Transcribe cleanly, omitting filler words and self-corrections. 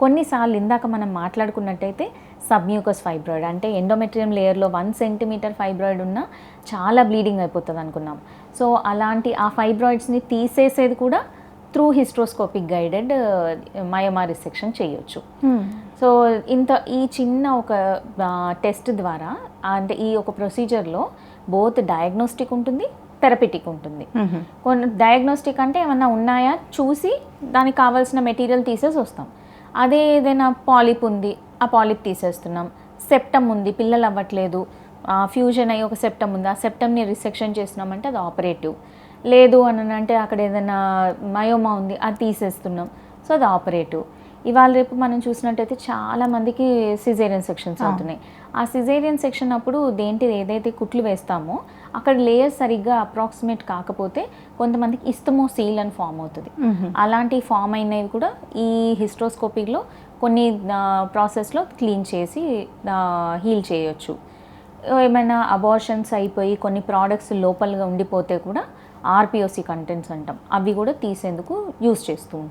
కొన్నిసార్లు ఇందాక మనం మాట్లాడుకున్నట్టయితే సబ్మ్యూకస్ ఫైబ్రాయిడ్ అంటే ఎండోమెట్రియం లేయర్లో 1 సెంటీమీటర్ ఫైబ్రాయిడ్ ఉన్న చాలా బ్లీడింగ్ అయిపోతుంది అనుకున్నాం. సో అలాంటి ఆ ఫైబ్రాయిడ్స్ని తీసేసేది కూడా through hysteroscopic guided myoma resection చేయొచ్చు. సో ఈ చిన్న ఒక టెస్ట్ ద్వారా అంటే ఈ ఒక ప్రొసీజర్లో బోత్ డయాగ్నోస్టిక్ ఉంటుంది, థెరపిటిక్ ఉంటుంది. కొన్ని డయాగ్నోస్టిక్ అంటే ఏమన్నా ఉన్నాయా చూసి దానికి కావాల్సిన మెటీరియల్ తీసేసి వస్తాం. అదే ఏదైనా పాలిప్ ఉంది, ఆ పాలిప్ తీసేస్తున్నాం. సెప్టమ్ ఉంది, పిల్లలు అవ్వట్లేదు, ఫ్యూజన్ అయ్యి ఒక సెప్టమ్ ఉంది, ఆ సెప్టమ్ని రిసెక్షన్ చేస్తున్నామంటే అది ఆపరేటివ్. లేదు అని అంటే అక్కడ ఏదైనా మయోమా ఉంది, అది తీసేస్తున్నాం, సో అది ఆపరేటివ్. ఇవాళ రేపు మనం చూసినట్టయితే చాలామందికి సిజేరియన్ సెక్షన్స్ అవుతున్నాయి. ఆ సిజేరియన్ సెక్షన్ అప్పుడు ఏదైతే కుట్లు వేస్తామో అక్కడ లేయర్ సరిగ్గా అప్రాక్సిమేట్ కాకపోతే కొంతమందికి ఇస్తమోసీల్ అని ఫామ్ అవుతుంది. అలాంటి ఫామ్ అయినవి కూడా ఈ హిస్ట్రోస్కోపీలో కొన్ని ప్రాసెస్లో క్లీన్ చేసి హీల్ చేయొచ్చు. ఏమైనా అబార్షన్స్ అయిపోయి కొన్ని ప్రోడక్ట్స్ లోపలగా ఉండిపోతే కూడా ఆర్పిఓసి కంటెంట్స్ అంటాం, అవి కూడా తీసేందుకు యూస్ చేస్తూ ఉంటాం.